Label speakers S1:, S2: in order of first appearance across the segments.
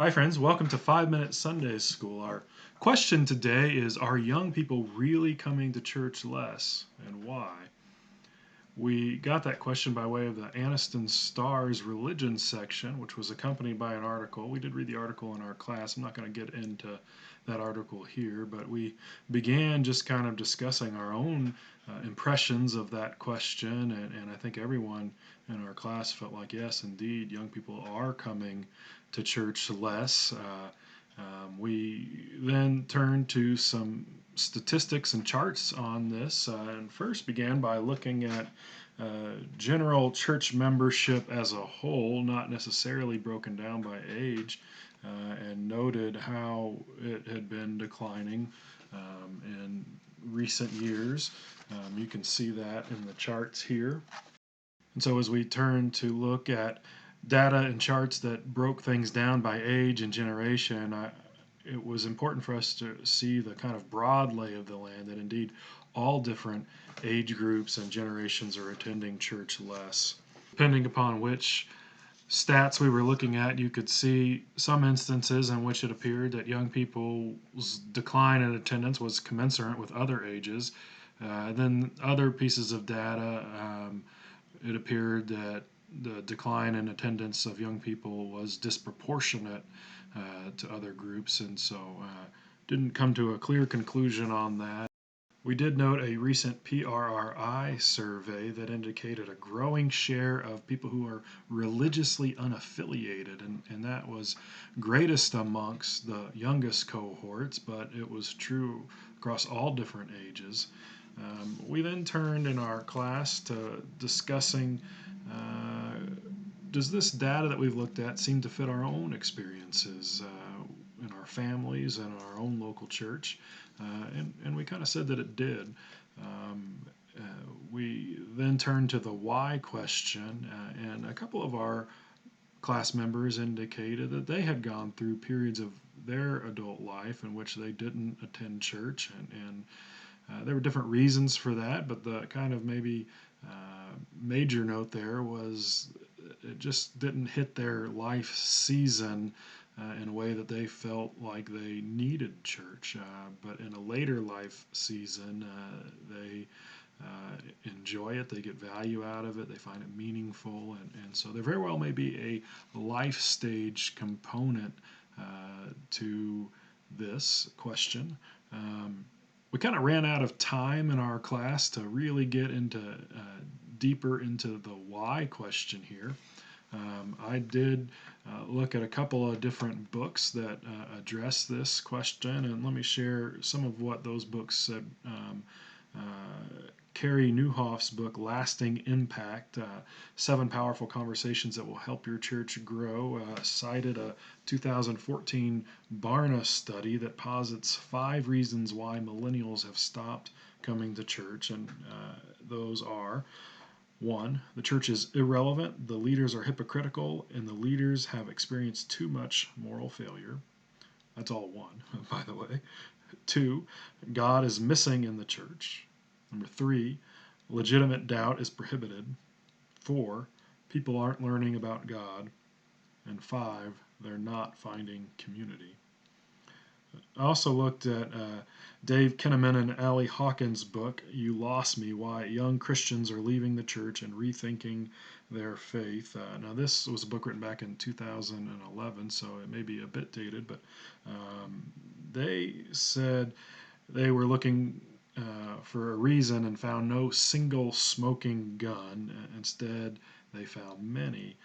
S1: Hi, friends. Welcome to 5 Minute Sunday School. Our question today is: are young people really coming to church less, and why? We got that question by way of the Anniston Star's religion section, which was accompanied by an article. We did read the article in our class. I'm not going to get into that article here, but we began just kind of discussing our own impressions of that question, and I think everyone in our class felt like, yes, indeed, young people are coming to church less. We then turned to some statistics and charts on this, and first began by looking at general church membership as a whole, not necessarily broken down by age, and noted how it had been declining in recent years. You can see that in the charts here. And so as we turn to look at data and charts that broke things down by age and generation, it was important for us to see the kind of broad lay of the land, that indeed all different age groups and generations are attending church less. Depending upon which stats we were looking at, you could see some instances in which it appeared that young people's decline in attendance was commensurate with other ages. Then other pieces of data, it appeared that the decline in attendance of young people was disproportionate to other groups, and so didn't come to a clear conclusion on that. We did note a recent PRRI survey that indicated a growing share of people who are religiously unaffiliated, and that was greatest amongst the youngest cohorts, but it was true across all different ages. We then turned in our class to discussing does this data that we've looked at seem to fit our own experiences in our families and our own local church? And we kind of said that it did. Um, uh, we then turned to the why question, and a couple of our class members indicated that they had gone through periods of their adult life in which they didn't attend church, and there were different reasons for that, but the kind of maybe major note there was it just didn't hit their life season in a way that they felt like they needed church. But in a later life season, they enjoy it, they get value out of it, they find it meaningful, and so there very well may be a life stage component to this question. We kind of ran out of time in our class to really get into deeper into the why question here. I did look at a couple of different books that address this question, and let me share some of what those books said. Carey Nieuwhof's book, Lasting Impact, 7 Powerful Conversations That Will Help Your Church Grow, cited a 2014 Barna study that posits 5 reasons why millennials have stopped coming to church, and those are: 1, the church is irrelevant, the leaders are hypocritical, and the leaders have experienced too much moral failure. That's all 1, by the way. 2, God is missing in the church. Number 3, legitimate doubt is prohibited. 4, people aren't learning about God. And 5, they're not finding community. I also looked at Dave Kinnaman and Ali Hawkins' book, You Lost Me: Why Young Christians Are Leaving the Church and Rethinking Their Faith. Now, this was a book written back in 2011, so it may be a bit dated, but they said they were looking for a reason and found no single smoking gun. Instead, they found many.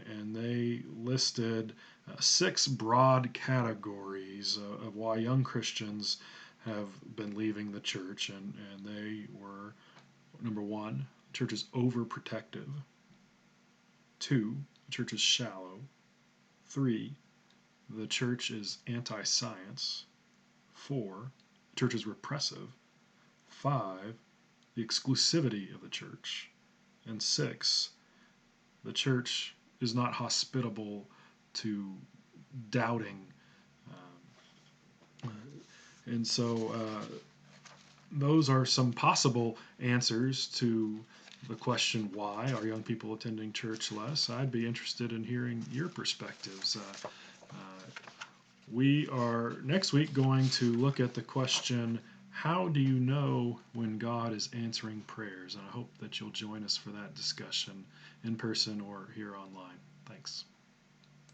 S1: And they listed 6 broad categories of why young Christians have been leaving the church, and they were: number 1, the church is overprotective; 2, the church is shallow; 3, the church is anti-science; 4, the church is repressive; 5, the exclusivity of the church; and 6, the church is not hospitable to doubting. And so those are some possible answers to the question, why are young people attending church less? I'd be interested in hearing your perspectives. We are next week going to look at the question, how do you know when God is answering prayers? And I hope that you'll join us for that discussion in person or here online. Thanks.